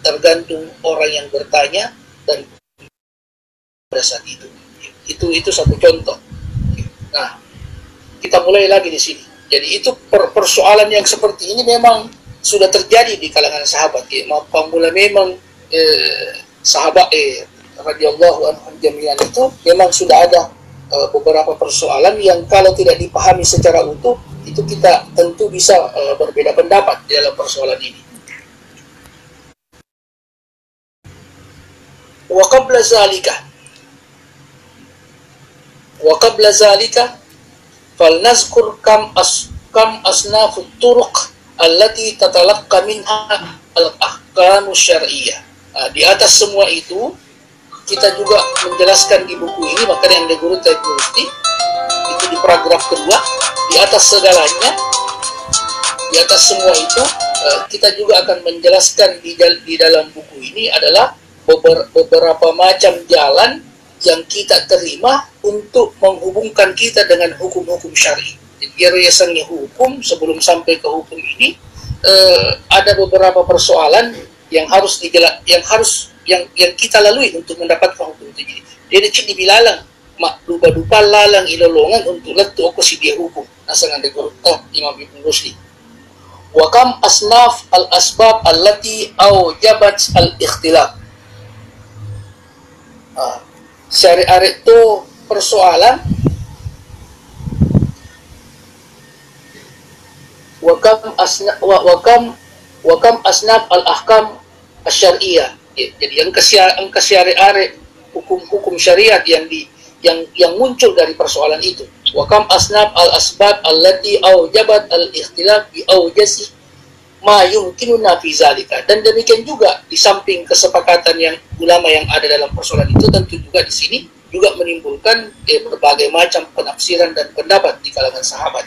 tergantung orang yang bertanya dan pada saat itu. Itu satu contoh. Nah, kita mulai lagi di sini. Jadi itu persoalan yang seperti ini memang sudah terjadi di kalangan sahabat. Apabila memang sahabat radhiyallahu anhum jami'an itu memang sudah ada beberapa persoalan yang kalau tidak dipahami secara utuh, itu kita tentu bisa berbeda pendapat di dalam persoalan ini. Wa qabla zalika falnazkur kam asnafut turuq allati tatalaqqa minha al-ahkamu syar'iyyah. Di atas semua itu kita juga menjelaskan di buku ini, maka yang di guru Taibulti itu di paragraf kedua, di atas segalanya, di atas semua itu kita juga akan menjelaskan di dalam buku ini adalah beberapa macam jalan yang kita terima untuk menghubungkan kita dengan hukum-hukum syar'i. Jadi riasannya hukum, sebelum sampai ke hukum ini ada beberapa persoalan yang harus yang kita lalui untuk mendapatkan hukum itu. Jadi cik dibilalang mak dupa lalang ilolongan untuk letu aku si dia hukum. Nasangan de gurta Imam Ibn Rusdi. Wa kam asnaf al asbab allati aujabat al ikhtilaf. Syariat itu persoalan wa kam asnaf al ahkam asy-syar'iyyah. Jadi yang kesyariat hukum-hukum syariat yang muncul dari persoalan itu. Wa kam asnaf al asbab allati aujabat al ikhtilaf bi aujasi ma yumkinuna fi zalika. Dan demikian juga di samping kesepakatan yang ulama yang ada dalam persoalan itu, tentu juga di sini juga menimbulkan berbagai macam penafsiran dan pendapat di kalangan sahabat.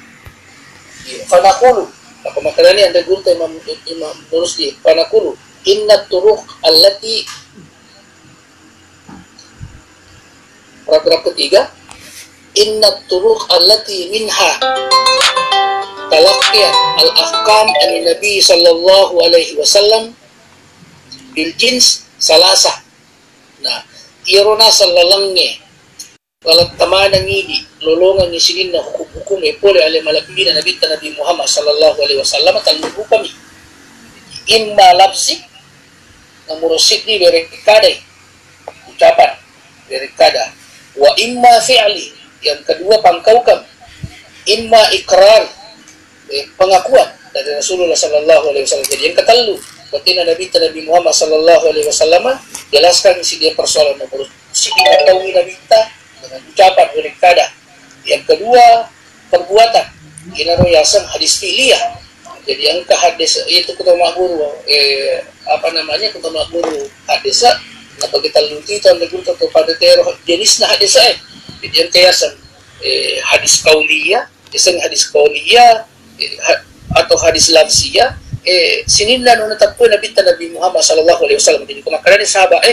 Fanaqulu, apa maknanya yang digurta Imam Rusdi? Fanaqulu inna turuq allati, paragraf ketiga, inna turuq allati minha talaqqiyan al-ahkam an-nabi sallallahu alaihi wasallam bil jins salasah. Nah, irona sallalangnya kalau tamanang ini lolongan ni sinin na hukum pole ale malapina nabi Muhammad sallallahu alaihi wasallam talubu kami imma lapsi namurusik ni berikadai ucapan berikada wa imma fi'li, yang kedua pangkaukan, imma ikrar pengakuan dari Rasulullah sallallahu alaihi wasallam. Jadi yang ketalu ketika Nabi Muhammad sallallahu alaihi wasallam jelaskan isi dia persoalan nomor sini tahu Nabi kita dengan ucapan berikada. Yang kedua perbuatan, ini royasan hadis fi'liyah. Jadi yang ke hadis itu ketemu guru ketemu guru hadis atau kita luti itu anda guru pada teror jenisnya hadis jadi yang kiasan hadis kauliyah, hadis kauliyah atau hadis lafziyah sininlah menetapkan Nabi Muhammad sallallahu alaihi wasallam. Jadi kemakan sahabat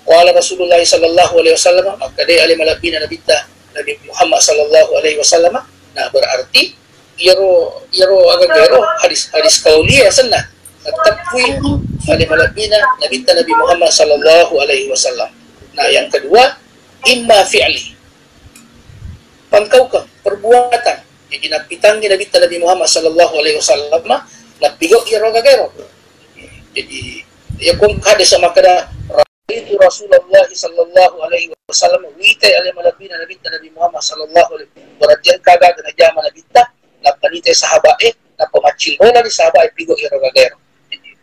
qala Rasulullah sallallahu alaihi wasallam akade alim alabina Nabi Muhammad sallallahu alaihi wasallam. Nah, berarti yaro hadis kauliyah sunnah at-taqwi alim alabina Nabi Muhammad sallallahu alaihi wasallam. Nah, yang kedua imma fi'li, pangkaukan perbuatan. Jadi Nabi Muhammad sallallahu alaihi wasallam nabigo iro gagero. Jadi ya kung hadis sama kada itu Rasulullah sallallahu alaihi wasallam wita alim alabina Nabi Muhammad sallallahu alaihi wasallam. Berarti kaga kana jama Nabi ta napanite sahabat na pemacil bola di sahabat pigo iro gagero.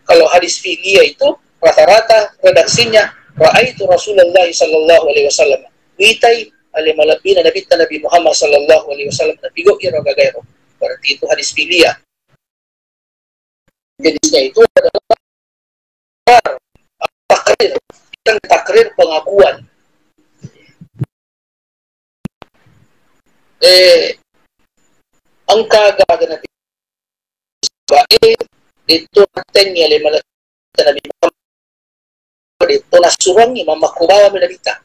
Kalau hadis fi'liyah itu rata-rata redaksinya ra'aitu Rasulullah sallallahu alaihi wasallam witai alimalabina Nabi Muhammad sallallahu alaihi wasallam nabigo iro gagairo. Berarti itu hadis fi'liyah. Jenisnya itu adalah takrir pengakuan. Angka gaga Nabi itu artinya Nabi Muhammad itu nasurangi mamakubawa minabita.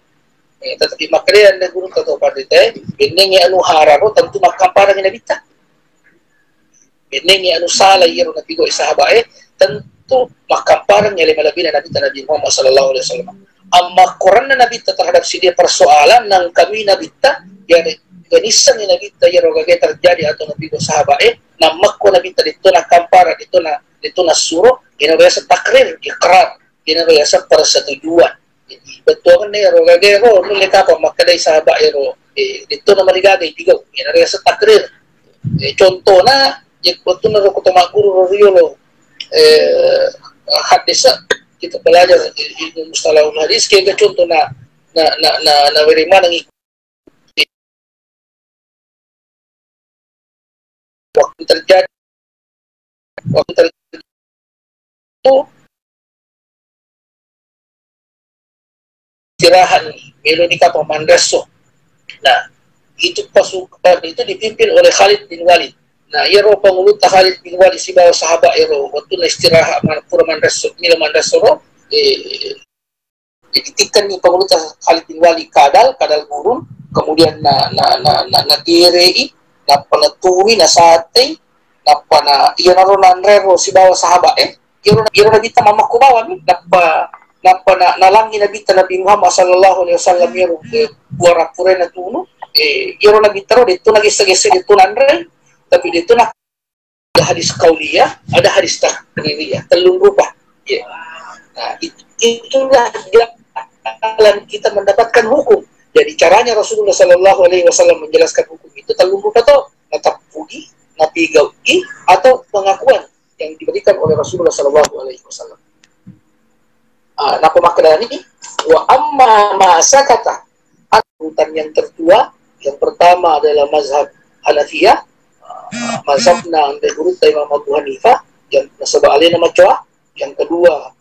Tetapi makanya anda guru kata pada kita benengnya anu hararo tentu makampara minabita. Benengnya anu salah yero nabi go sahabat itu makamparan yang lima lebih Nabi Muhammad sallallahu alaihi wasallam. Amma Quran Nabi terhadap si dia persoalan nang kami Nabi yang ganisan ni Nabi ya rogage terjadi atau Nabi sahabat namak ko Nabi dito na kampara dito na suruh ginagaya takrir ikrar ginagaya sa persetujuan. Betul kan ni rogage ro nuli ka pa makaday sahabat ro dito na maligagay bigaw ginagaya sa takrir. Contoh na betul na ro ko tumakuro ro riyo hadis kita belajar ilmu mustalahul hadis kaya contoh na wirima ng waktu terjadi itu istirahat Melonika Pamandaso. Nah, itu pasukan itu dipimpin oleh Khalid bin Walid. Nah, ia roh pengulut Khalid bin Walid si bawah sahabat ero waktu istirahat pura Mandaso mila Mandaso ditikan ni pengulut Khalid bin Walid kadal gurun kemudian na direi na panatuwi na sate na pana iya na ro nanrero si bawah sahabat iyo na kita mamakubawan na nalangi na bita Nabi Muhammad sallallahu alaihi wasallam iyo buara pure na tuno iyo na bita ro dito nagisa-gisa dito nanre tapi dito na ada hadis kauliyah ada hadis takririah telung rupa ya. Nah itulah jalan kita mendapatkan hukum. Jadi caranya Rasulullah sallallahu alaihi wasallam menjelaskan hukum itu telung rupa to natap pugi napigaugi atau pengakuan yang diberikan oleh Rasulullah sallallahu alaihi wasallam. Nah pemaknaan ini wa amma ma sakata urutan yang tertua yang pertama adalah mazhab Hanafiyah mazhabna ang guru Imam Abu Hanifah yang nasaba alina macwa yang kedua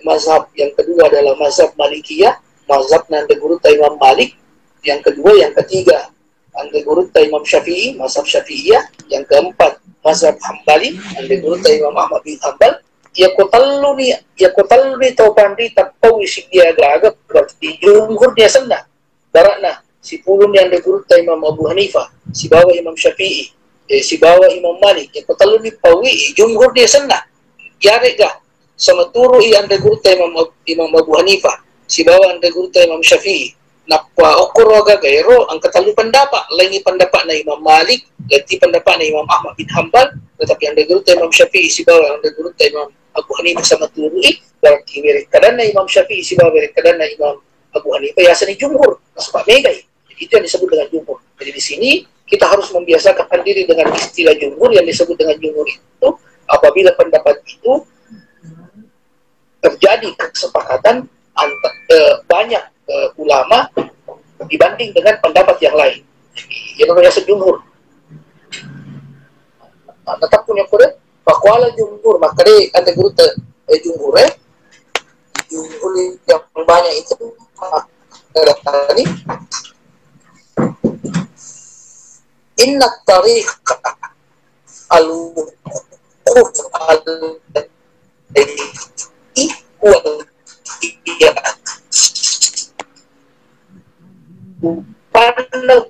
mazhab yang kedua adalah mazhab Malikiyah mazhabna ang guru Imam Malik yang kedua yang ketiga ang guru Imam Syafi'i mazhab Syafi'iyah yang keempat mazhab Hambali ang guru Imam Ahmad bin Hanbal ya kotallu ni tawpandi tapawi sigya agak berarti jumhur dia sana barakna si pulun yang guru Imam Abu Hanifah si bawah Imam Syafi'i si bawa Imam Malik yang katalu ni pawi jumhur dia sana yari ga sama turu anda guru Imam Abu Hanifah si bawa anda guru Imam Syafi'i napa okoro aga gairo ang katalu pendapat lain pendapat na Imam Malik lagi pendapat na Imam Ahmad bin Hanbal tetapi anda guru Imam Syafi'i si bawa anda guru Imam Abu Hanifah sama turu berarti mereka dan Imam Syafi'i si bawa mereka dan Imam Abu Hanifah ya seni jumhur sebab megai itu yang disebut dengan jumhur. Jadi di sini kita harus membiasakan diri dengan istilah jumhur yang disebut dengan jumhur itu apabila pendapat itu terjadi kesepakatan banyak ulama dibanding dengan pendapat yang lain. Yang namanya sejumhur. Tetap punya kode pakwala jumhur maka deh ada guru jumhur jumhur yang banyak itu tadi inna tariqa al-wuquf al-iqwal pandang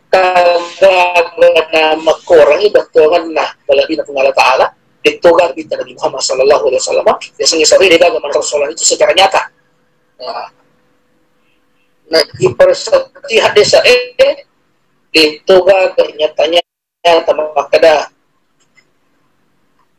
kagana makorang ibatuan na balabina kung Allah Ta'ala ditugar kita Nabi Muhammad sallallahu alaihi wasallam biasanya sering dia agama Rasulullah itu secara nyata nah dipersepti hadis ditugar nyatanya tamakada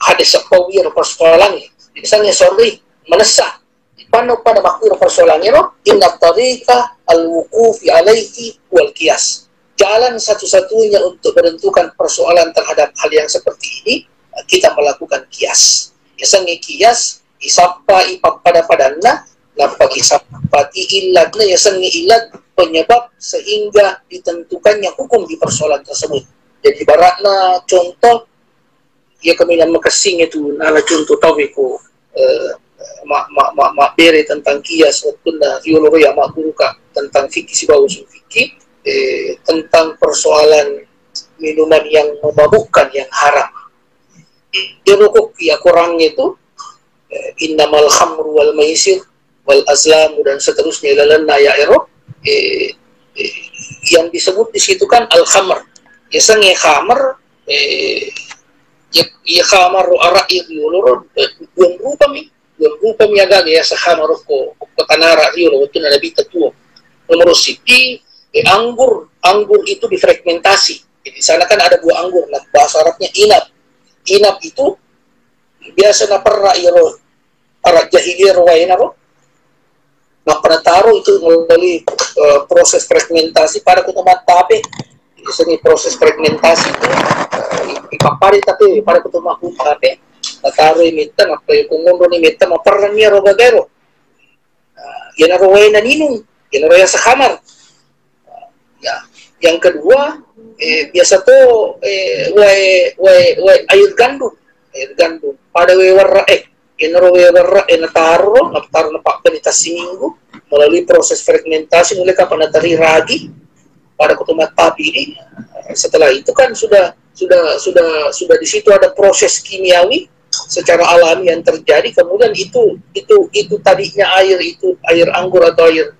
hadis sepawir persoalan misalnya sorry menesah paano pada makwir persoalan no inna tariqa al-wuqufi alaihi wal qiyas jalan satu-satunya untuk menentukan persoalan terhadap hal yang seperti ini kita melakukan kias misalnya kias isapa ipapada padanna lapagi sapati ilatna yasangi ilat penyebab sehingga ditentukannya hukum di persoalan tersebut. Jadi baratna contoh ya kami nak makasing itu nala contoh tawiku mak bere tentang kias waktu na teologi yang mak guru tentang fikih si bau fikih tentang persoalan minuman yang memabukkan yang haram. Dia rukuk ya kurangnya itu innamal khamru wal maisir wal azlam dan seterusnya lalanna ya ero yang disebut di situ kan al khamr biasanya khamr ya khamaru ara'i rioloro dua rupa mi agaga ya sa khamaru ko tanara riolo waktu nabi tatuo nomor siti anggur itu difragmentasi. Jadi di sana kan ada buah anggur, nah bahasa Arabnya inab itu biasa na perra iro para jahiliyah rawaina ro na taruh itu melalui proses fragmentasi pada kutumat tape. Ini proses fragmentasi itu ipapari tapi pada kutumat tape taruh imita na kumundu ni imita maperra niya ro gagero yan rawaina ninung yan raya sa kamar. Ya, yang kedua biasa tuh air gandum pada warra warra nataro na pakbenita seminggu melalui proses fragmentasi mulai kapan natari ragi pada kutumat tapi ini. Setelah itu kan sudah di situ ada proses kimiawi secara alami yang terjadi, kemudian itu tadinya air anggur atau air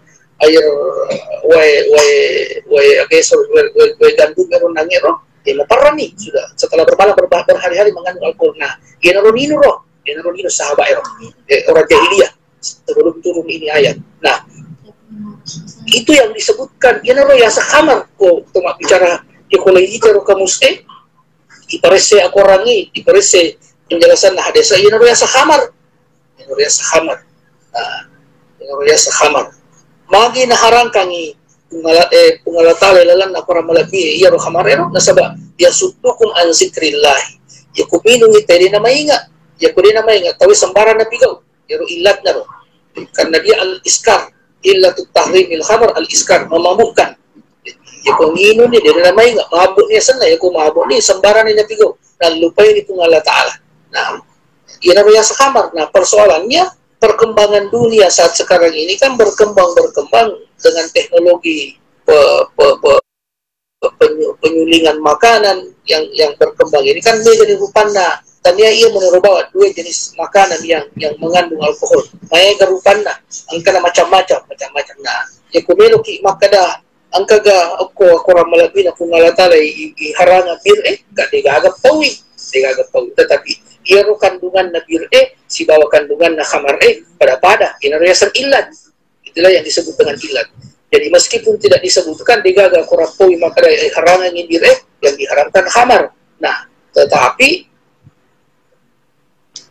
gandum meron nangero maparra nih sudah setelah berhari-hari mengandung alkohol. Nah genero sahabat orang jahiliyah sebelum turun ini ayat. Nah itu yang disebutkan genero ya sahamar ko tuma bicara ekologis ro kamus iparese aku orangi iparese penjelasan nah desa genero ya sahamar magi naharang kangi pungalatale lalan na para malabi iya ro kamarero nasaba yasuddukum an zikrillah yakubinu ngiteri na mainga yakudi na mainga tawi sembaran na pigaw yaro ilat na ro karena dia al-iskar illatut tahrimil khamar al-iskar memabukkan yakungino ni dia na mainga mabuk niya sana mabuk ni sembaran ni na pigaw na lupay ni pungala ta'ala. Nah iya ro ya sa kamar. Nah persoalannya perkembangan dunia saat sekarang ini kan berkembang dengan teknologi penyulingan makanan yang berkembang ini kan dia jadi rupana tania ia menurut dua jenis makanan yang mengandung alkohol maya garupana angka macam-macam nah ya kumelo ki makada angka ga aku ramalabi na kungalatala haranga bir gak digagap tawi tetapi iaro kandungan na bir si bawa kandungan na khamar pada inariasan ilat. Itulah yang disebut dengan ilat. Jadi meskipun tidak disebutkan digaga kurapowi maka harangan bir yang diharamkan khamar. Nah tetapi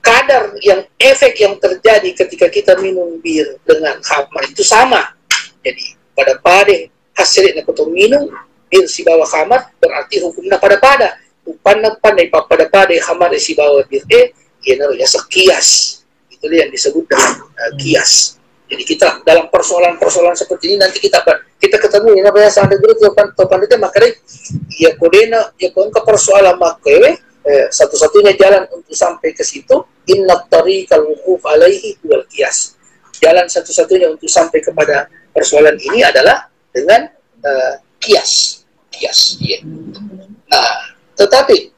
kadar efek yang terjadi ketika kita minum bir dengan khamar itu sama. Jadi pada hasilnya kita minum bir si bawa khamar berarti hukumnya pada pandai pada khamar si bawa bir ya sekias. Itulah yang disebut dengan kias. Jadi kita dalam persoalan seperti ini nanti kita ketemu ini apa yang ada grup topan itu makanya ya kodena ya kon ke persoalan makanya satu-satunya jalan untuk sampai ke situ inna tariqal wuquf alaihi wal kias. Jalan satu-satunya untuk sampai kepada persoalan ini adalah dengan kias. Ya. Nah, tetapi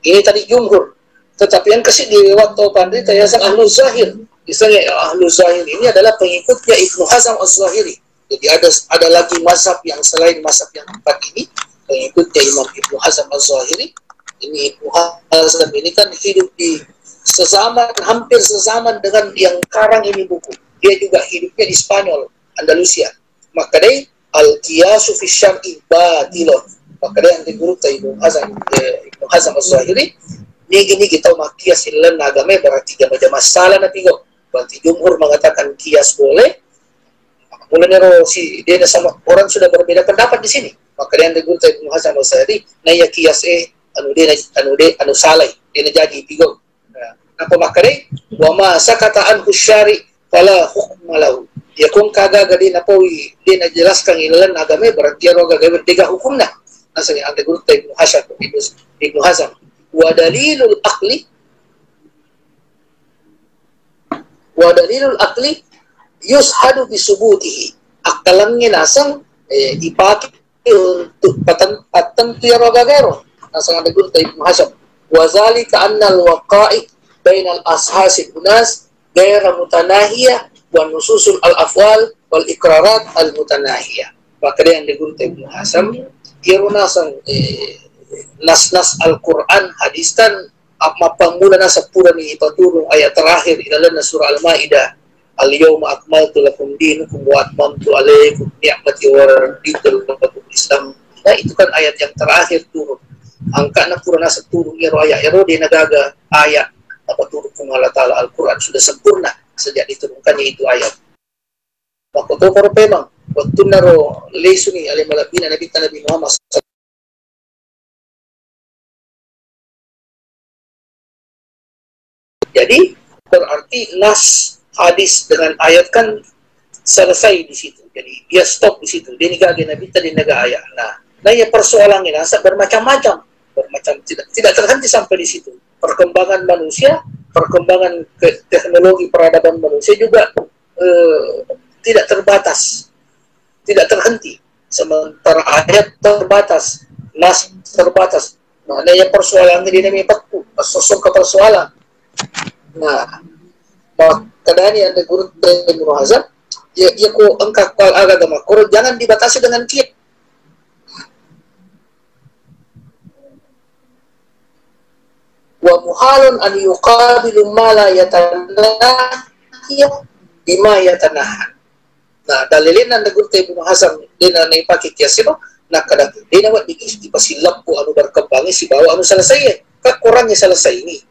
ini tadi jumhur. Tetapi yang kesik di waktu pandai tayasan ahlu zahir. Misalnya ahlu zahir ini adalah pengikutnya Ibnu Hazm az-Zahiri. Jadi ada lagi mazhab yang selain mazhab yang empat ini, pengikutnya Imam Ibnu Hazm az-Zahiri. Ini Ibnu Hazm ini kan hidup di hampir sezaman dengan yang karang ini buku. Dia juga hidupnya di Spanyol, Andalusia. Maka dia al-qiyasu fi syar'i batilun. Maka dia yang diguruk Ibnu Hazm az-Zahiri. Ini kita makias ilan agama berarti jama masalah na pigo. Berarti jumhur mengatakan kias boleh. Mulanya si dia sama orang sudah berbeda pendapat di sini. Maka dia yang diguruk Ibnu Hazm az-Zahiri naya kias anu salai dia jadi pigo. Apa makare wa ma sakata anhu syari fala hukma lahu. Ya kung kaga gadi na po dia najelaskan ilan agama berarti ro gaga tiga hukumna. Nasanya ante guru Ibnu Hazm wa dalilul aqli yushadu bisubutihi. Akalannya nasang dipakai untuk patentu ya ro gaga nasang ante guru Ibnu Hazm wa zalika anna al-waqa'i bainal ashasi unas gaira mutanahiyah wa nususul al-afwal wal ikrarat al-mutanahiyah. Maka yang digurut Ibnu Hazm irunasan nas-nas Al-Quran hadis kan mapangmula na sa pura ni ipaturong ayat terakhir ilalan na surah Al-Maidah, al-yawma akmaltu lakum dinukum wa atmamtu alaykum ni'mati wa raditu lakum Islam. Nah, itu kan ayat yang terakhir turun. Angka na pura na sa turong iro ayat iro di nagaga ayat apa turun kung Allah Ta'ala Al-Quran sudah sempurna sejak diturunkannya itu ayat. Maka to para pemang waktu naro lesuni alim malabina Nabi Muhammad. Jadi berarti nas hadis dengan ayat kan selesai di situ. Jadi dia stop di situ. Dia niga Nabi tadi naga ayat. Nah ya persoalan ini bermacam-macam, tidak terhenti sampai di situ. Perkembangan manusia, perkembangan teknologi peradaban manusia juga tidak terbatas, tidak terhenti. Sementara ayat terbatas, nas terbatas. Nah, ada persoalan ini namanya sosok ke persoalan. Nah, keadaan yang digurut dari Muhazzab, ya ko angkat kal agama Quran jangan dibatasi dengan kiat. Wa muhalun an yuqabilu ma la yatanahiya bima yatanahan. Nah, dalilin ang nagurte Ibnu Hazm din na ipakit yasino na kada di na wat di pasilap ko anu berkembang si bawa anu selesai kurangnya selesai ini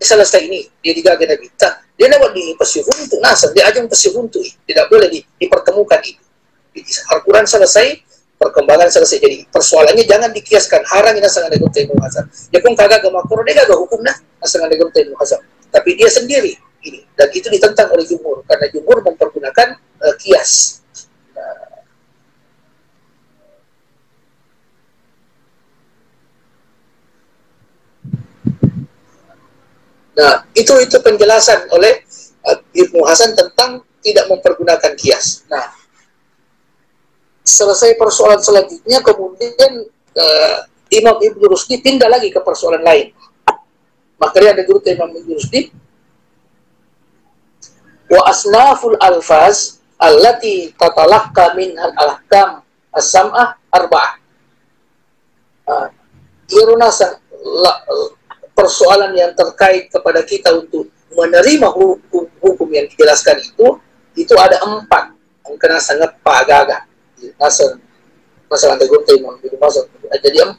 selesai ini dia digaga Nabi dia na wat di pasihuntu nasa dia ajang pasihuntu tidak boleh dipertemukan itu. Al-Quran selesai, perkembangan selesai. Jadi persoalannya jangan dikiaskan harang ina sangat negurte Ibnu Hazm. Ya pun kagak gama Quran dia kagak hukum nah sangat negurte Ibnu Hazm. Tapi dia sendiri ini dan itu ditentang oleh jumhur karena jumhur mempergunakan kias. Nah, itu penjelasan oleh Ibnu Hasan tentang tidak mempergunakan kias. Nah, selesai persoalan selanjutnya kemudian Imam Ibnu Rusdi pindah lagi ke persoalan lain. Makanya ada guru Imam Ibnu Rusdi wa asnaful alfaz allati tatalaqqa minhal ahkam as-sam'ah arba'ah. Irunasa persoalan yang terkait kepada kita untuk menerima hukum yang dijelaskan itu ada 4 yang kena sangat pagaga. Masalah ada guru Imam Ibnu Rusdi. Jadi 4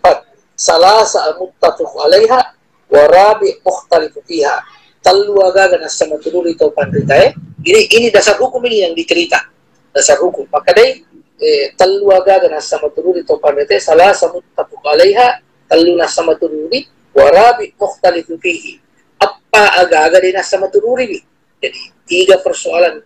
salah muttafiq alaiha wa rabi' mukhtalifu fiha. Taluaga na sama tururi to pandritae. Ini dasar hukum ini yang dicerita. Dasar hukum. Maka dai taluaga na sama tururi to pandritae salah muttafiq alaiha taluna sama tururi wa rabi' mukhtalifu fihi. Apa aga-aga di sama tururi ni? Jadi 3 persoalan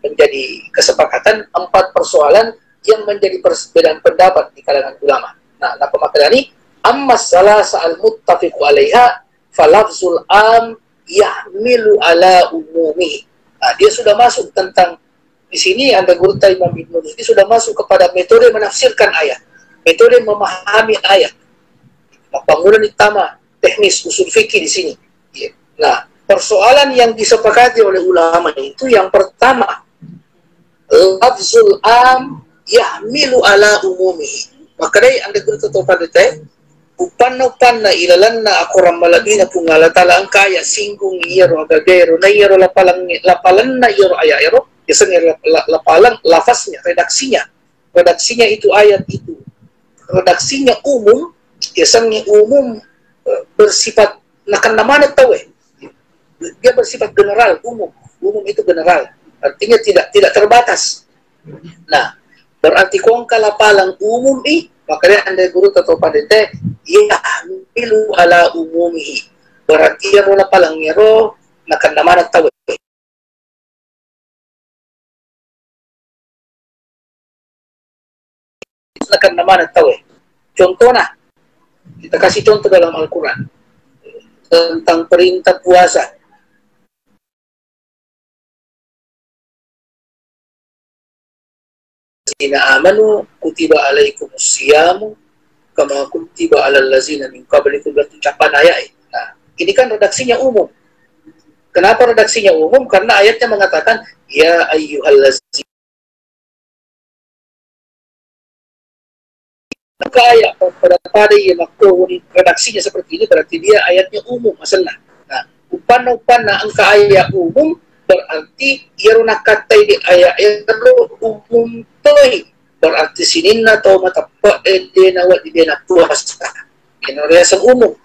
menjadi kesepakatan, 4 persoalan yang menjadi perbedaan pendapat di kalangan ulama. Nah, apa makna ini? Amma salah sa'al muttafiqu alaiha falafzul am yahmilu ala umumi. Nah, dia sudah masuk tentang di sini Anda guru Imam Ibnu Rusdi sudah masuk kepada metode menafsirkan ayat, metode memahami ayat. Bangunan utama teknis usul fikih di sini. Nah, persoalan yang disepakati oleh ulama itu yang pertama lafzul am yahmilu ala umumi. Maka dai Anda guru pada teh upanna ilalanna akuram malabina pungala tala ang kaya singgung iyero agagero na iyero lapalan na iyero ayayero yasang lapalan lafaznya redaksinya itu ayat itu redaksinya umum yasangnya umum bersifat nakan namanat tawe dia bersifat general umum itu general artinya tidak terbatas. Nah berarti kung kalapalang umum makanya Anda guru atau padete yahmilu ala umumihi berarti yero na palang yero nakan naman at tawe nakan naman at tawe. Contoh nah kita kasih contoh dalam Al-Quran tentang perintah puasa. Inna amanu kutiba alaikumus siyamu kama kutiba alal lazina min qablikum ucapan ayat. Nah, ini kan redaksinya umum. Kenapa redaksinya umum? Karena ayatnya mengatakan ya ayyuhallazina Kaya pada yang aku redaksinya seperti ini berarti dia ayatnya umum masalah. Nah, upan angka ayat umum berarti iruna kata di ayat umum toy berarti sinin atau mata pa edena wa idena puasa. Ini reasan umum.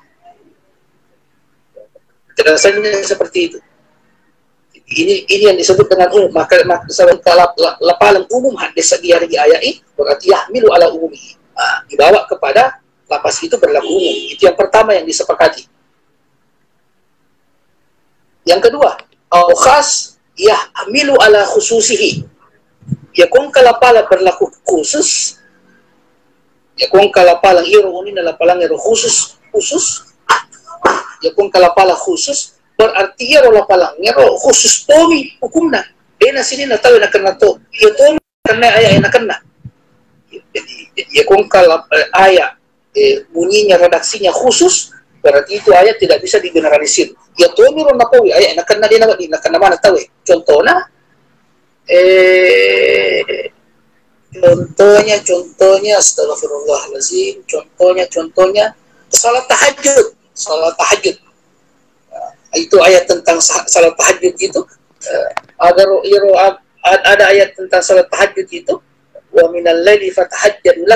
Kejelasannya seperti itu. Ini yang disebut dengan umum. Maka lapalan umum hadis di ayat ini berarti yahmilu ala umumi. Dibawa kepada lapas itu berlaku umum. Itu yang pertama yang disepakati. Yang kedua, au khas yahmilu ala khususihi. Ya kung kalapala berlaku khusus. Ya kung kalapala iro ini nalapalang iro khusus. Ya kung kalapala khusus berarti iro lapalang iro khusus tomi hukumna. Dena sini na tahu na kena to. Ya tomi karena ayah na kena. Jadi ya kung ayat bunyinya redaksinya khusus berarti itu ayat tidak bisa digeneralisir. Ya tomi ron napawi ayat na kena dena di na kena mana tahu. Contohnya contohnya astagfirullahalazim, contohnya salat tahajud. Itu ayat tentang salat tahajud itu. Ada ayat tentang salat tahajud itu, wa minal laili fatahajjadu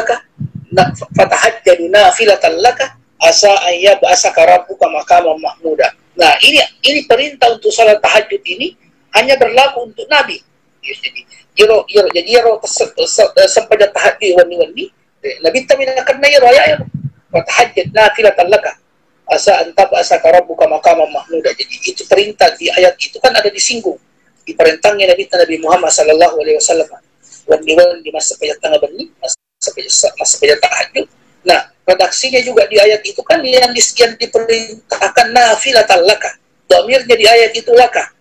nafilatan laka asa ayyab'asaka rabbuka maqaman mahmuda. Nah, ini perintah untuk salat tahajud ini hanya berlaku untuk nabi. Jadi sampai tahajud wani nabi tamina karena ya fatahajjad nafilatan laka asa antab'asaka rabbuka maqaman mahmuda. Jadi itu perintah di ayat itu kan ada disinggung di perintahnya Nabi Muhammad sallallahu alaihi wasallam di masa tengah bani masa tahajud. Nah, redaksinya juga di ayat itu kan yang diperintahkan nafilatan laka. Dhamirnya di ayat itu laka.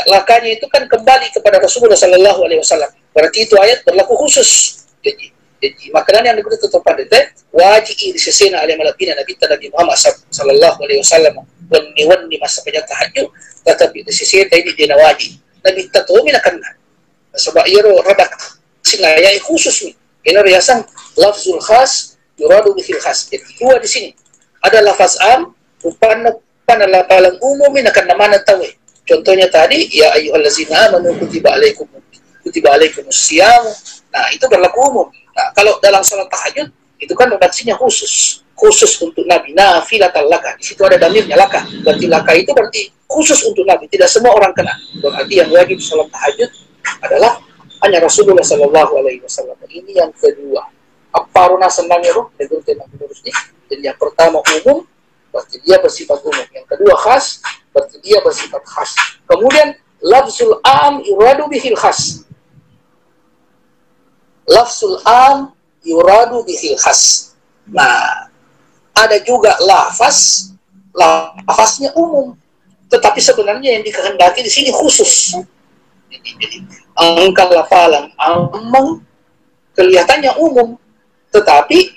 Lakanya itu kan kembali kepada Rasulullah sallallahu alaihi wasallam. Berarti itu ayat berlaku khusus. Jadi makanan yang diberi tutupan itu wajib disesena oleh Nabi Muhammad sallallahu alaihi wasallam di masa tahajud, tetapi disesena ini dia wajib. Nabi tahu minakan sebab ia redak sinaya khusus ni. Ini riasan lafzul khas yuradu bihil khas. Jadi dua di sini. Ada lafaz am, upan lapalang umum minakan mana tahu. Contohnya tadi ya ayyuhallazina amanu kutiba alaikumus syiyam. Nah, itu berlaku umum. Nah, kalau dalam salat tahajud itu kan redaksinya khusus untuk Nabi. Nafilatan laka. Di situ ada damirnya laka. Berarti laka itu berarti khusus untuk Nabi. Tidak semua orang kena. Berarti yang wajib salat tahajud adalah hanya Rasulullah sallallahu alaihi wasallam. Ini yang kedua. Aparuna senangnya roh dengan tema ini. Jadi yang pertama umum, berarti dia bersifat umum. Yang kedua khas, berarti dia bersifat khas. Kemudian lafzul am yuradu bihil khas. Lafzul am yuradu bihil khas. Nah, ada juga lafaznya umum, tetapi sebenarnya yang dikehendaki di sini khusus. Jadi angka lafalan amang kelihatannya umum, tetapi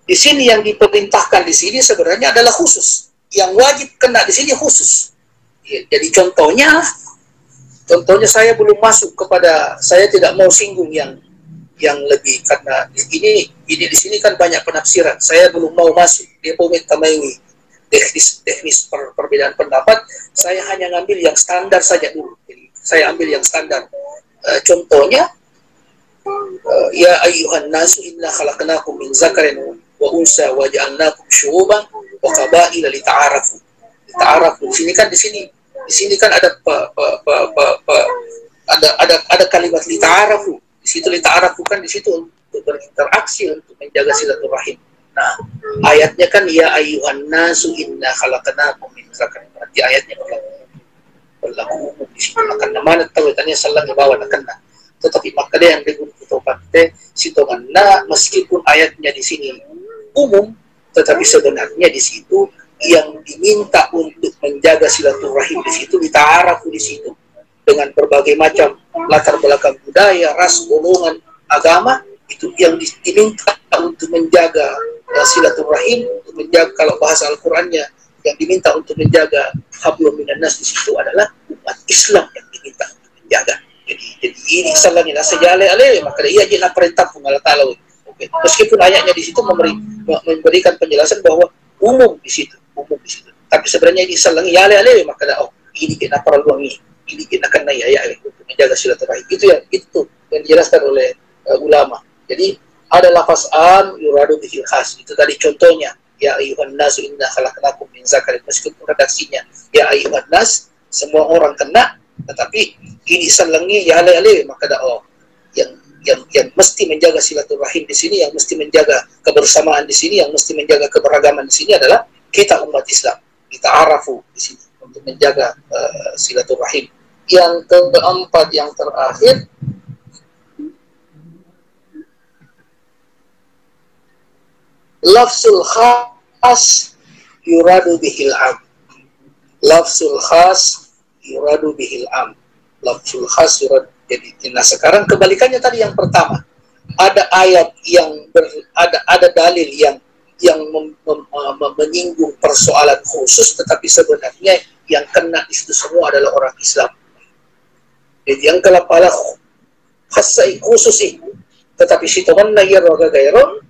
di sini yang diperintahkan di sini sebenarnya adalah khusus. Yang wajib kena di sini khusus. Ya, jadi contohnya saya belum masuk kepada, saya tidak mau singgung yang lebih karena ini di sini kan banyak penafsiran. Saya belum mau masuk. Dia minta main teknis perbedaan pendapat. Saya hanya ngambil yang standar saja dulu. Jadi saya ambil yang standar. Contohnya ya ayyuhan nasu inna khalaqnakum min zakarin wa unsa wa ja'alnakum syu'uban wa qabaila lita'arafu. Lita'arafu. Di sini kan ada ada kalimat lita'arafu. Di situ lita'arafu kan di situ untuk berinteraksi untuk menjaga silaturahim. Nah, ayatnya kan ya ayyuhan nasu inna khalaqnakum min zakarin. Berarti ayatnya berlaku umum di situ. Maka mana tahu tanya salah ngebawa nakana. Tetapi maka dia yang digunakan sitongan na meskipun ayatnya di sini umum, tetapi sebenarnya di situ yang diminta untuk menjaga silaturahim di situ dita'arafu di situ dengan berbagai macam latar belakang budaya, ras, golongan, agama, itu yang diminta untuk menjaga silaturahim, untuk menjaga, kalau bahasa Al-Qur'annya yang diminta untuk menjaga hablum minan nas di situ adalah umat Islam yang diminta untuk menjaga. Jadi ini salahnya nasa jale ale maka dia je na perintah pun Allah Taala. Meskipun ayatnya di situ memberikan penjelasan bahwa umum di situ, tapi sebenarnya ini salangi ya ale maka dah ini kena perlu ini kena kena ya untuk menjaga silaturahim. Itu yang dijelaskan oleh ulama. Jadi ada lafaz am yuradu bihil khas. Itu tadi contohnya, ya ayuhan nas inna khalaqnakum min zakarin, meskipun redaksinya ya ayuhan nas, semua orang kena, tetapi ini salangi ya ale maka dah yang mesti menjaga silaturahim di sini, yang mesti menjaga kebersamaan di sini, yang mesti menjaga keberagaman di sini adalah kita umat Islam. Kita arafu di sini untuk menjaga silaturahim. Yang keempat, yang terakhir, lafzul khas yuradu bihil am. Lafzul khas yuradu bihil am. Lafzul khas yuradu. Jadi, nah sekarang kebalikannya tadi yang pertama, ada ayat yang ada dalil yang menyinggung persoalan khusus, tetapi sebenarnya yang kena di situ semua adalah orang Islam. Jadi yang kalapala khasai khusus itu, tetapi si teman lagi roga gairon,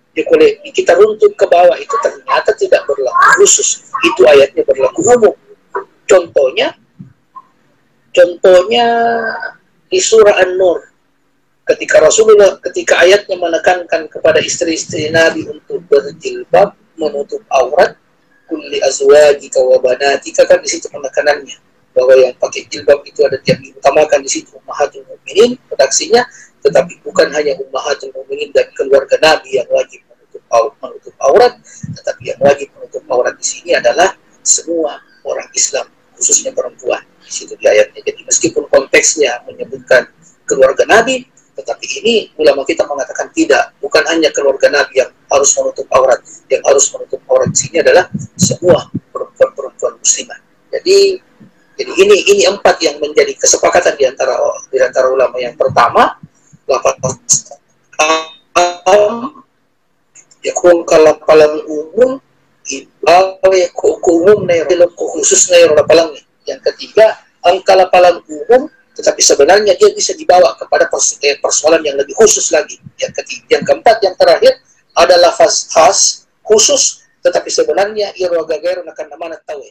kita runtut ke bawah itu ternyata tidak berlaku khusus. Itu ayatnya berlaku umum. Contohnya di surah An-Nur, ketika ayatnya menekankan kepada istri-istri Nabi untuk berjilbab, menutup aurat, kulli azwajika wa banatika, kan di situ penekanannya bahwa yang pakai jilbab itu ada yang diutamakan di situ ummahatul mukminin redaksinya, tetapi bukan hanya ummahatul mukminin dan keluarga Nabi yang wajib menutup aurat, tetapi yang wajib menutup aurat di sini adalah semua orang Islam, khususnya perempuan. Di situ di ayatnya. Jadi meskipun konteksnya menyebutkan keluarga Nabi, tetapi ini ulama kita mengatakan tidak, bukan hanya keluarga Nabi yang harus menutup aurat, yang harus menutup aurat di sini adalah semua perempuan muslimah. Jadi ini empat yang menjadi kesepakatan di antara ulama. Yang pertama, lafaz yakun kalapalang umum ibaw umum na yung khusus na yung rapalang. Yang ketiga, angkalapalang umum, tetapi sebenarnya dia bisa dibawa kepada persoalan yang lebih khusus lagi. Yang keempat, yang terakhir, ada lafaz khas khusus, tetapi sebenarnya irwa gagair akan nama tahu.